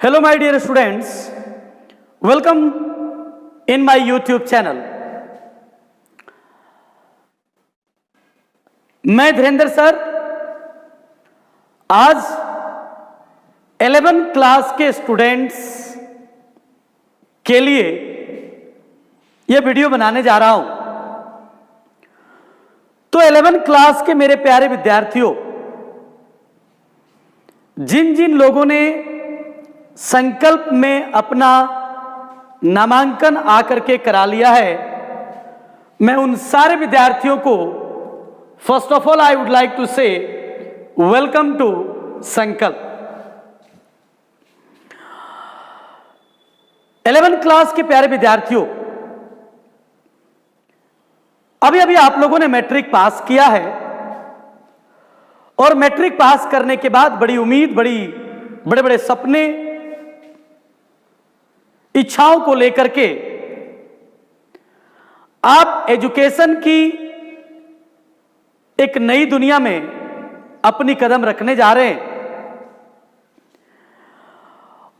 Hello my dear students, welcome in my YouTube channel. मैं Dhirendra sir आज 11 class के students के लिए यह वीडियो बनाने जा रहा हूं। तो 11 क्लास के मेरे प्यारे विद्यार्थियों, जिन जिन लोगों ने संकल्प में अपना नामांकन आकर के करा लिया है, मैं उन सारे विद्यार्थियों को first of all I would like to say welcome to Sankalp. 11 class के प्यारे विद्यार्थियों, अभी अभी आप लोगों ने मैट्रिक पास किया है और मैट्रिक पास करने के बाद बड़ी उम्मीद, बड़े बड़े सपने, इच्छाओं को लेकर के आप एजुकेशन की एक नई दुनिया में अपनी कदम रखने जा रहे हैं।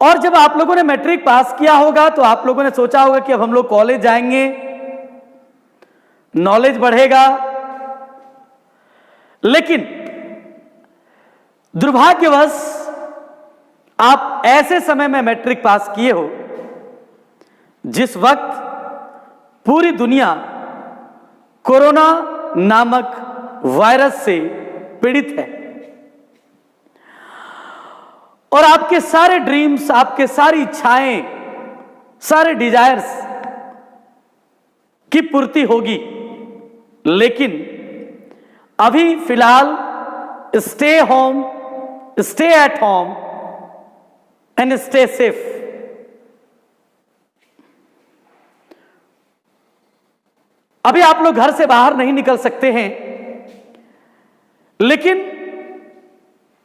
और जब आप लोगों ने मैट्रिक पास किया होगा तो आप लोगों ने सोचा होगा कि अब हम लोग कॉलेज जाएंगे, नॉलेज बढ़ेगा। लेकिन दुर्भाग्यवश आप ऐसे समय में मैट्रिक पास किए हो जिस वक्त पूरी दुनिया कोरोना नामक वायरस से पीड़ित है और आपके सारे ड्रीम्स, आपके सारी इच्छाएं, सारे डिजायर्स की पूर्ति होगी। लेकिन अभी फिलहाल stay home, stay at home and stay safe. अभी आप लोग घर से बाहर नहीं निकल सकते हैं, लेकिन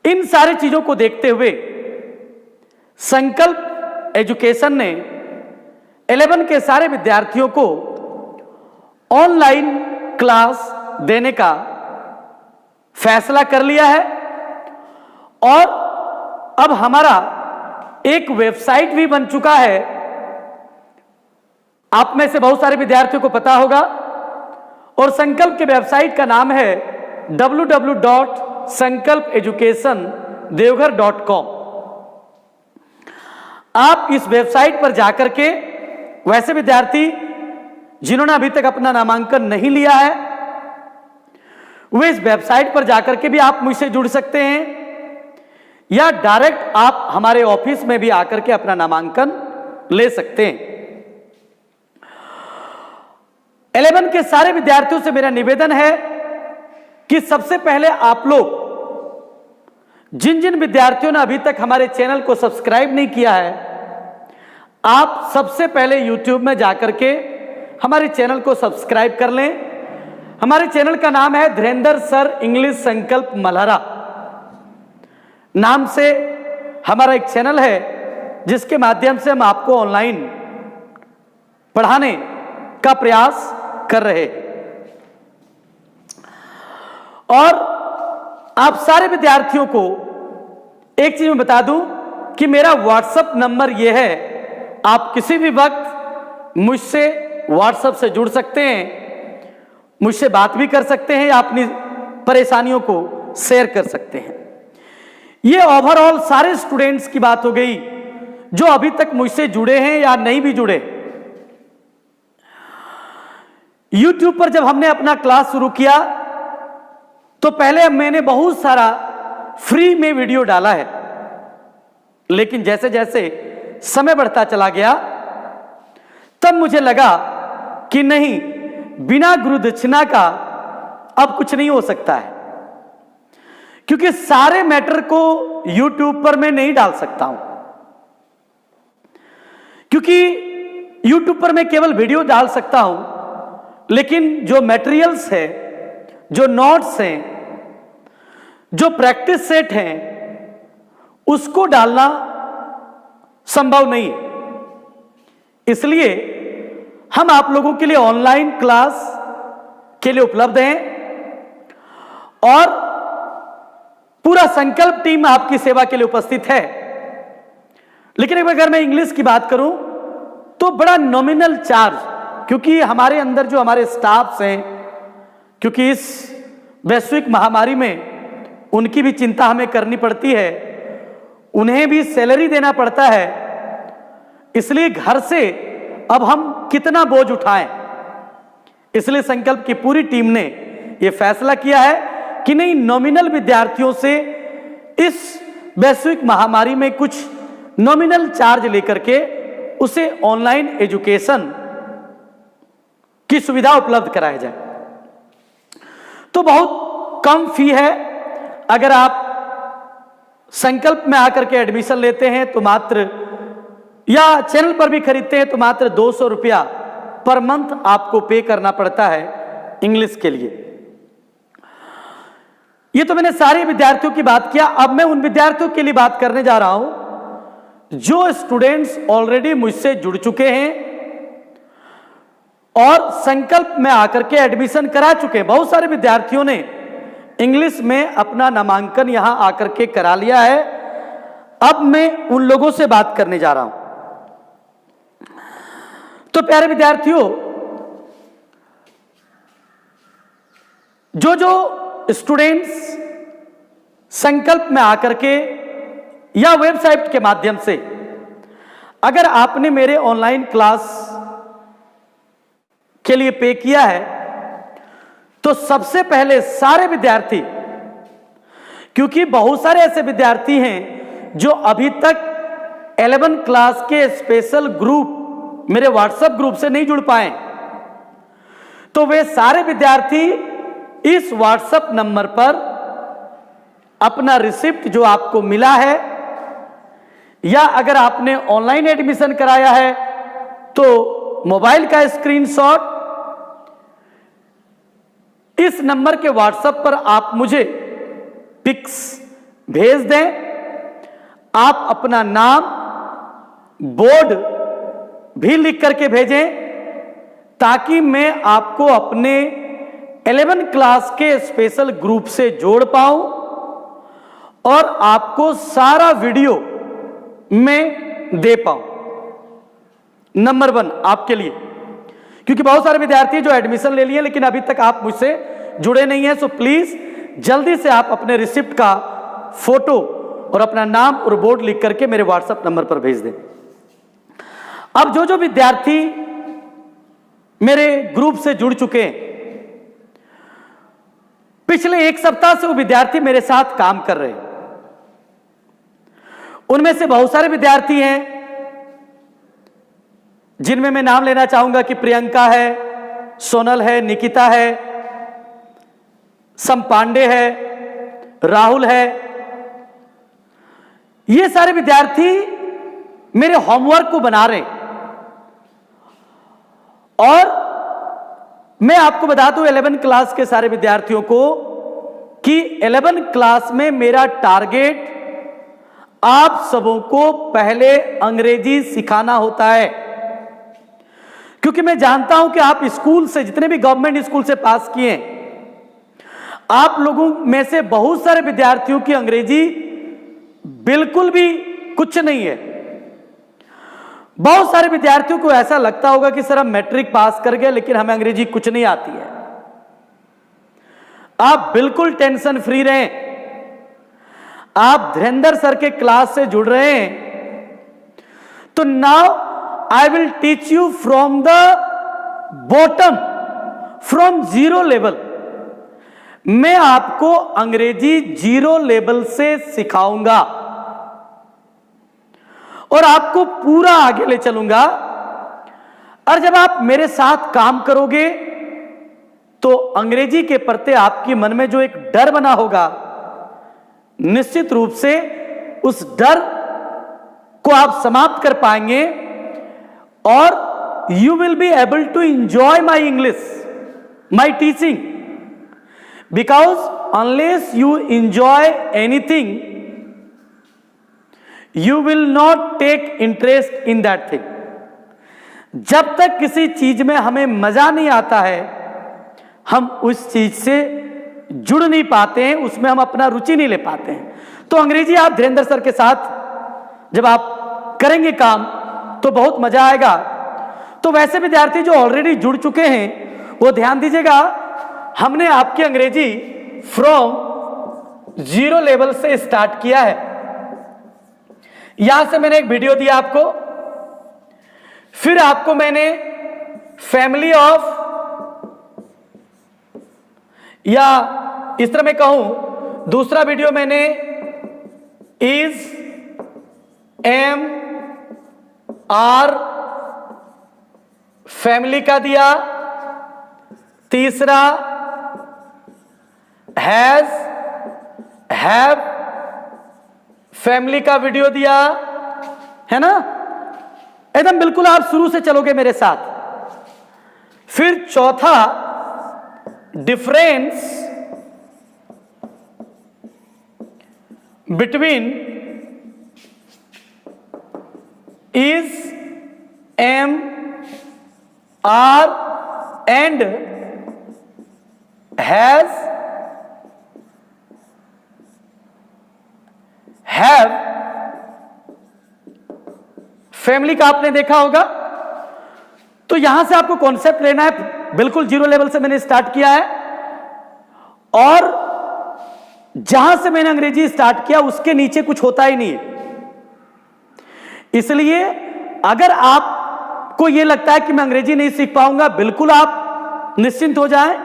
इन सारी चीजों को देखते हुए संकल्प एजुकेशन ने 11 के सारे विद्यार्थियों को ऑनलाइन क्लास देने का फैसला कर लिया है। और अब हमारा एक वेबसाइट भी बन चुका है। आप में से बहुत सारे विद्यार्थियों को पता होगा, और संकल्प के वेबसाइट का नाम है www.sankalpeducationdeoghar.com। आप इस वेबसाइट पर जाकर के, वैसे विद्यार्थी जिन्होंने अभी तक अपना नामांकन नहीं लिया है, वे इस वेबसाइट पर जाकर के भी आप मुझसे जुड़ सकते हैं, या डायरेक्ट आप हमारे ऑफिस में भी आकर के अपना नामांकन ले सकते हैं। 11 के सारे विद्यार्थियों से मेरा निवेदन है कि सबसे पहले आप लोग, जिन जिन विद्यार्थियों ने अभी तक हमारे चैनल को सब्सक्राइब नहीं किया है, आप सबसे पहले YouTube में जाकर के हमारे चैनल को सब्सक्राइब कर लें। हमारे चैनल का नाम है धीरेन्द्र सर इंग्लिश संकल्प मल्हरा नाम से हमारा एक चैनल है, जिसके माध्यम से हम आपको ऑनलाइन पढ़ाने का प्रयास कर रहे हैं। और आप सारे विद्यार्थियों को एक चीज मैं बता दूं कि मेरा व्हाट्सएप नंबर यह है, आप किसी भी वक्त मुझसे व्हाट्सएप से जुड़ सकते हैं, मुझसे बात भी कर सकते हैं, या अपनी परेशानियों को शेयर कर सकते हैं। ये ओवरऑल सारे स्टूडेंट्स की बात हो गई जो अभी तक मुझसे जुड़े हैं या नहीं भी जुड़े। YouTube पर जब हमने अपना क्लास शुरू किया तो पहले मैंने बहुत सारा फ्री में वीडियो डाला है, लेकिन जैसे जैसे समय बढ़ता चला गया तब मुझे लगा कि नहीं, बिना गुरु दक्षिणा का अब कुछ नहीं हो सकता है, क्योंकि सारे मैटर को YouTube पर मैं नहीं डाल सकता हूं। क्योंकि YouTube पर मैं केवल वीडियो डाल सकता हूं, लेकिन जो मटेरियल्स है, जो नोट्स हैं, जो प्रैक्टिस सेट हैं, उसको डालना संभव नहीं है। इसलिए हम आप लोगों के लिए ऑनलाइन क्लास के लिए उपलब्ध हैं और पूरा संकल्प टीम आपकी सेवा के लिए उपस्थित है। लेकिन अगर मैं इंग्लिश की बात करूं तो बड़ा नॉमिनल चार्ज, क्योंकि हमारे अंदर जो हमारे स्टाफ्स हैं, क्योंकि इस वैश्विक महामारी में उनकी भी चिंता हमें करनी पड़ती है, उन्हें भी सैलरी देना पड़ता है, इसलिए घर से अब हम कितना बोझ उठाएं। इसलिए संकल्प की पूरी टीम ने यह फैसला किया है कि नहीं, नॉमिनल विद्यार्थियों से इस वैश्विक महामारी में कुछ नॉमिनल चार्ज लेकर के उसे ऑनलाइन एजुकेशन की सुविधा उपलब्ध कराया जाए। तो बहुत कम फी है। अगर आप संकल्प में आकर के एडमिशन लेते हैं तो मात्र, या चैनल पर भी खरीदते हैं तो मात्र 200 रुपया पर मंथ आपको पे करना पड़ता है इंग्लिश के लिए। ये तो मैंने सारे विद्यार्थियों की बात किया। अब मैं उन विद्यार्थियों के लिए बात करने जा रहा हूं जो स्टूडेंट्स ऑलरेडी मुझसे जुड़ चुके हैं और संकल्प में आकर के एडमिशन करा चुके हैं। बहुत सारे विद्यार्थियों ने इंग्लिश में अपना नामांकन यहां आकर के करा लिया है। अब मैं उन लोगों से बात करने जा रहा हूं। तो प्यारे विद्यार्थियों, जो स्टूडेंट्स संकल्प में आकर के या वेबसाइट के माध्यम से, अगर आपने मेरे ऑनलाइन क्लास के लिए पे किया है, तो सबसे पहले सारे विद्यार्थी, क्योंकि बहुत सारे ऐसे विद्यार्थी हैं जो अभी तक 11 क्लास के स्पेशल ग्रुप मेरे व्हाट्सएप ग्रुप से नहीं जुड़ पाए, तो वे सारे विद्यार्थी इस व्हाट्सएप नंबर पर अपना रिसिप्ट जो आपको मिला है, या अगर आपने ऑनलाइन एडमिशन कराया है तो मोबाइल का स्क्रीनशॉट इस नंबर के व्हाट्सएप पर आप मुझे पिक्स भेज दें। आप अपना नाम, बोर्ड भी लिख करके भेजें, ताकि मैं आपको अपने 11 क्लास के स्पेशल ग्रुप से जोड़ पाऊं और आपको सारा वीडियो मैं दे पाऊं। नंबर 1 आपके लिए, क्योंकि बहुत सारे विद्यार्थी जो एडमिशन ले लिए लेकिन अभी तक आप मुझसे जुड़े नहीं हैं, सो प्लीज जल्दी से आप अपने रिसिप्ट का फोटो और अपना नाम और बोर्ड लिख करके मेरे व्हाट्सएप नंबर पर भेज दें। अब जो विद्यार्थी मेरे ग्रुप से जुड़ चुके हैं, पिछले 1 सप्ताह से वो विद्यार्थी मेरे साथ काम कर रहे हैं। उनमें से बहुत सारे विद्यार्थी हैं जिनमें मैं नाम लेना चाहूंगा कि प्रियंका है, सोनल है, निकिता है, सम पांडे है, राहुल है। ये सारे विद्यार्थी मेरे होमवर्क को बना रहे हैं। और मैं आपको बता दूं 11 क्लास के सारे विद्यार्थियों को कि 11 क्लास में मेरा टारगेट आप सबों को पहले अंग्रेजी सिखाना होता है, क्योंकि मैं जानता हूं कि आप स्कूल से, जितने भी गवर्नमेंट स्कूल से पास किए हैं, आप लोगों में से बहुत सारे विद्यार्थियों की अंग्रेजी बिल्कुल भी कुछ नहीं है। बहुत सारे विद्यार्थियों को ऐसा लगता होगा कि सर हम मैट्रिक पास कर गए लेकिन हमें अंग्रेजी कुछ नहीं आती है। आप बिल्कुल टेंशन फ्री रहें। आप धीरेंद्र सर के क्लास से जुड़ रहे हैं, तो now I will teach you from the bottom, from 0 level. मैं आपको अंग्रेजी 0 लेवल से सिखाऊंगा और आपको पूरा आगे ले चलूंगा। और जब आप मेरे साथ काम करोगे तो अंग्रेजी के प्रति आपके मन में जो एक डर बना होगा, निश्चित रूप से उस डर को आप समाप्त कर पाएंगे और you will be able to enjoy my English, my teaching, because unless you enjoy anything you will not take interest in that thing. जब तक किसी चीज में हमें मजा नहीं आता है, हम उस चीज से जुड़ नहीं पाते हैं, उसमें हम अपना रुचि नहीं ले पाते हैं। तो अंग्रेजी आप धीरेंद्र सर के साथ जब आप करेंगे काम तो बहुत मजा आएगा। तो वैसे विद्यार्थी जो ऑलरेडी जुड़ चुके हैं वो ध्यान दीजिएगा, हमने आपकी अंग्रेजी फ्रॉम 0 लेवल से स्टार्ट किया है। यहां से मैंने एक वीडियो दिया आपको, फिर आपको मैंने फैमिली ऑफ, या इस तरह मैं कहूं दूसरा वीडियो मैंने इज, एम, आर, फैमिली का दिया, तीसरा हैज, हैव, फैमिली का वीडियो दिया है ना। एकदम बिल्कुल आप शुरू से चलोगे मेरे साथ। फिर चौथा difference between is, am, are and has, have, family का आपने देखा होगा। तो यहां से आपको कॉन्सेप्ट लेना है, बिल्कुल 0 लेवल से मैंने स्टार्ट किया है, और जहां से मैंने अंग्रेजी स्टार्ट किया उसके नीचे कुछ होता ही नहीं है। इसलिए अगर आपको यह लगता है कि मैं अंग्रेजी नहीं सीख पाऊंगा, बिल्कुल आप निश्चिंत हो जाएं।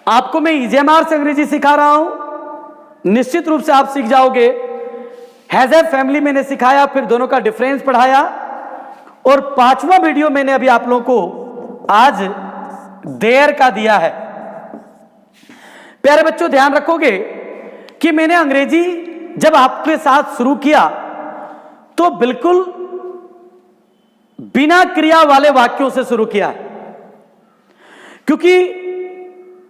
आपको मैं EJMR से अंग्रेजी सिखा रहा हूं, निश्चित रूप से आप सीख जाओगे। हैज, हैव, फैमिली मैंने सिखाया, फिर दोनों का डिफरेंस पढ़ाया, और 5वां वीडियो मैंने अभी आप लोगों को आज देयर का दिया है। प्यारे बच्चों ध्यान रखोगे कि मैंने अंग्रेजी जब आपके साथ शुरू किया तो बिल्कुल बिना क्रिया वाले वाक्यों से शुरू किया है, क्योंकि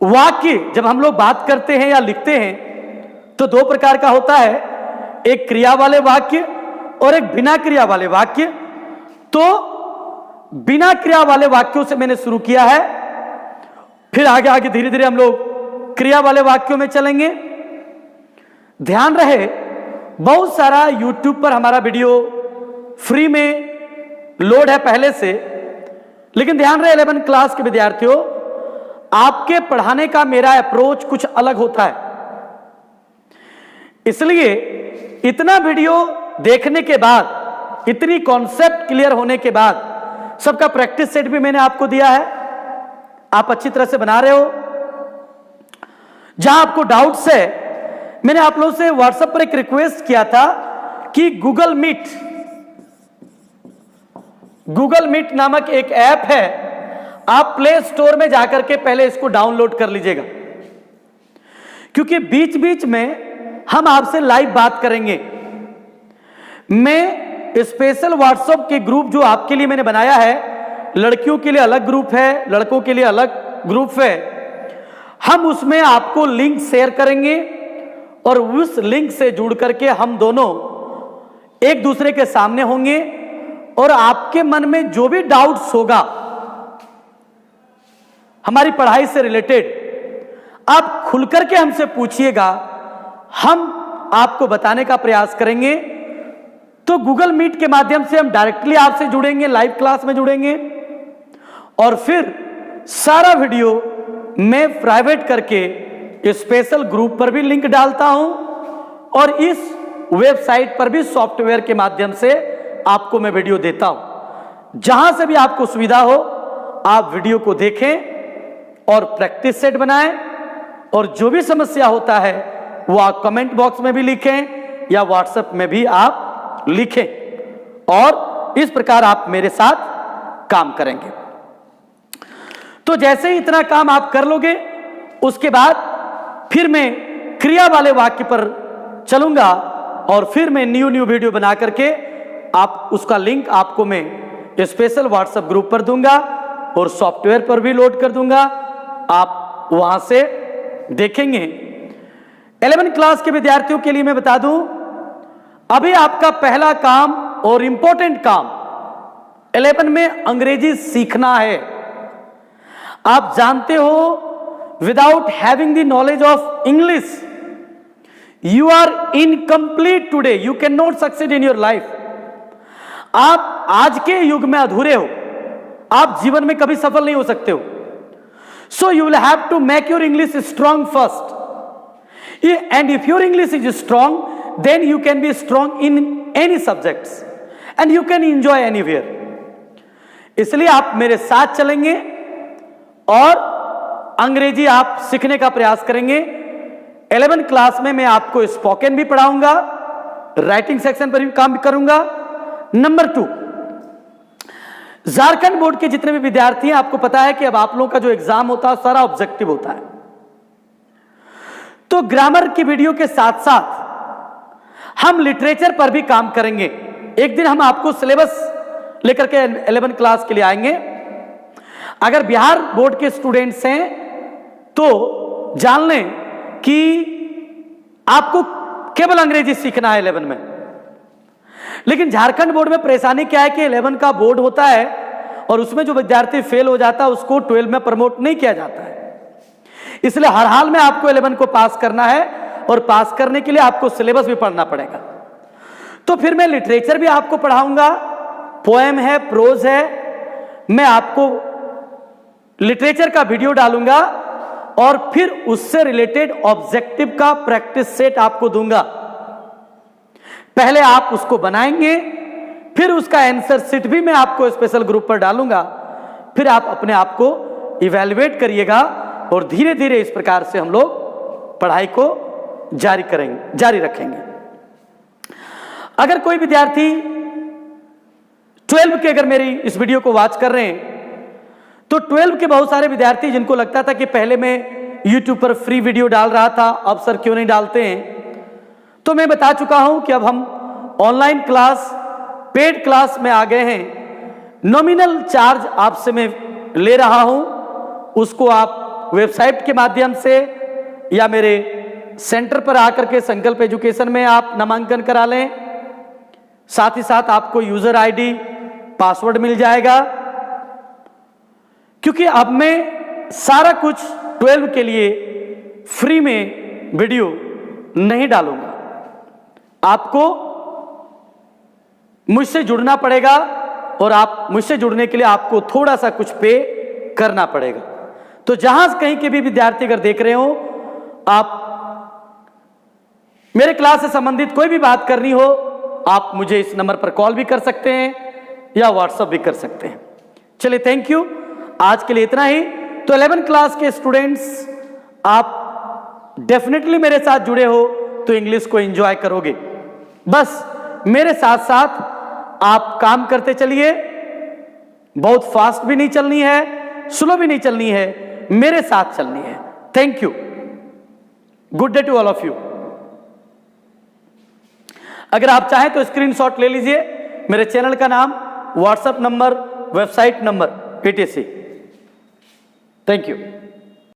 वाक्य जब हम लोग बात करते हैं या लिखते हैं तो 2 प्रकार का होता है, एक क्रिया वाले वाक्य और एक बिना क्रिया वाले वाक्य। तो बिना क्रिया वाले वाक्यों से मैंने शुरू किया है, फिर आगे आगे धीरे धीरे हम लोग क्रिया वाले वाक्यों में चलेंगे। ध्यान रहे बहुत सारा YouTube पर हमारा वीडियो फ्री में लोड है पहले से, लेकिन ध्यान रहे 11 क्लास के विद्यार्थियों, आपके पढ़ाने का मेरा अप्रोच कुछ अलग होता है। इसलिए इतना वीडियो देखने के बाद, इतनी कॉन्सेप्ट क्लियर होने के बाद, सबका प्रैक्टिस सेट भी मैंने आपको दिया है, आप अच्छी तरह से बना रहे हो। जहां आपको डाउट्स है, मैंने आप लोगों से व्हाट्सएप पर एक रिक्वेस्ट किया था कि गूगल मीट नामक एक ऐप है, आप प्ले स्टोर में जाकर के पहले इसको डाउनलोड कर लीजिएगा, क्योंकि बीच बीच में हम आपसे लाइव बात करेंगे। मैं स्पेशल व्हाट्सएप के ग्रुप जो आपके लिए मैंने बनाया है, लड़कियों के लिए अलग ग्रुप है, लड़कों के लिए अलग ग्रुप है, हम उसमें आपको लिंक शेयर करेंगे और उस लिंक से जुड़ करके हम दोनों एक दूसरे के सामने होंगे, और आपके मन में जो भी डाउट्स होगा हमारी पढ़ाई से रिलेटेड, आप खुलकर के हमसे पूछिएगा, हम आपको बताने का प्रयास करेंगे। तो गूगल मीट के माध्यम से हम डायरेक्टली आपसे जुड़ेंगे, लाइव क्लास में जुड़ेंगे, और फिर सारा वीडियो मैं प्राइवेट करके स्पेशल ग्रुप पर भी लिंक डालता हूं, और इस वेबसाइट पर भी सॉफ्टवेयर के माध्यम से आपको मैं वीडियो देता हूं। जहां से भी आपको सुविधा हो आप वीडियो को देखें और प्रैक्टिस सेट बनाएं, और जो भी समस्या होता है वो आप कमेंट बॉक्स में भी लिखें या व्हाट्सएप में भी आप लिखें, और इस प्रकार आप मेरे साथ काम करेंगे। तो जैसे ही इतना काम आप कर लोगे, उसके बाद फिर मैं क्रिया वाले वाक्य पर चलूंगा, और फिर मैं न्यू वीडियो बना करके आप उसका लिंक आपको मैं स्पेशल व्हाट्सएप ग्रुप पर दूंगा और सॉफ्टवेयर पर भी लोड कर दूंगा, आप वहां से देखेंगे। 11 क्लास के विद्यार्थियों के लिए मैं बता दूं, अभी आपका पहला काम और इंपॉर्टेंट काम 11 में अंग्रेजी सीखना है। आप जानते हो, without having the knowledge of English you are incomplete today, you can not succeed in your life. आप आज के युग में अधूरे हो, आप जीवन में कभी सफल नहीं हो सकते हो। So you will have to make your English strong first, and if your English is strong then you can be strong in any subjects and you can enjoy anywhere. इसलिए आप मेरे साथ चलेंगे और अंग्रेजी आप सीखने का प्रयास करेंगे। 11th क्लास में मैं आपको स्पोकन भी पढ़ाऊंगा, राइटिंग सेक्शन पर भी काम करूंगा। नंबर 2, झारखंड बोर्ड के जितने भी विद्यार्थी हैं, आपको पता है कि अब आप लोगों का जो एग्जाम होता है सारा ऑब्जेक्टिव होता है, तो ग्रामर की वीडियो के साथ साथ हम लिटरेचर पर भी काम करेंगे। एक दिन हम आपको सिलेबस लेकर के 11th क्लास के लिए आएंगे। अगर बिहार बोर्ड के स्टूडेंट्स हैं तो जान लें कि आपको केवल अंग्रेजी सीखना है 11 में, लेकिन झारखंड बोर्ड में परेशानी क्या है कि 11 का बोर्ड होता है और उसमें जो विद्यार्थी फेल हो जाता है उसको 12 में प्रमोट नहीं किया जाता है। इसलिए हर हाल में आपको 11 को पास करना है और पास करने के लिए आपको सिलेबस भी पढ़ना पड़ेगा। तो फिर मैं लिटरेचर भी आपको पढ़ाऊंगा, पोएम है, प्रोज है, मैं आपको लिटरेचर का वीडियो डालूंगा और फिर उससे रिलेटेड ऑब्जेक्टिव का प्रैक्टिस सेट आपको दूंगा। पहले आप उसको बनाएंगे, फिर उसका आंसर शीट भी मैं आपको स्पेशल ग्रुप पर डालूंगा, फिर आप अपने आप को इवैल्यूएट करिएगा और धीरे धीरे इस प्रकार से हम लोग पढ़ाई को जारी रखेंगे। अगर कोई विद्यार्थी 12 के अगर मेरी इस वीडियो को वॉच कर रहे हैं तो 12 के बहुत सारे विद्यार्थी जिनको लगता था कि पहले मैं YouTube पर फ्री वीडियो डाल रहा था, अब सर क्यों नहीं डालते हैं, तो मैं बता चुका हूं कि अब हम ऑनलाइन क्लास, पेड क्लास में आ गए हैं। नॉमिनल चार्ज आपसे मैं ले रहा हूं, उसको आप वेबसाइट के माध्यम से या मेरे सेंटर पर आकर के संकल्प एजुकेशन में आप नामांकन करा लें। साथ ही साथ आपको यूजर आईडी, पासवर्ड मिल जाएगा, क्योंकि अब मैं सारा कुछ 12 के लिए फ्री में वीडियो नहीं डालूंगा। आपको मुझसे जुड़ना पड़ेगा और आप मुझसे जुड़ने के लिए आपको थोड़ा सा कुछ पे करना पड़ेगा। तो जहां कहीं के भी विद्यार्थी अगर देख रहे हो, आप मेरे क्लास से संबंधित कोई भी बात करनी हो, आप मुझे इस नंबर पर कॉल भी कर सकते हैं या व्हाट्सएप भी कर सकते हैं। चलिए, थैंक यू, आज के लिए इतना ही। तो 11 क्लास के स्टूडेंट्स, आप डेफिनेटली मेरे साथ जुड़े हो तो इंग्लिश को एंजॉय करोगे। बस मेरे साथ साथ आप काम करते चलिए, बहुत फास्ट भी नहीं चलनी है, स्लो भी नहीं चलनी है, मेरे साथ चलनी है। Thank you, good day to all of you. अगर आप चाहें तो स्क्रीनशॉट ले लीजिए, मेरे चैनल का नाम, WhatsApp number, website number, etc। Thank you.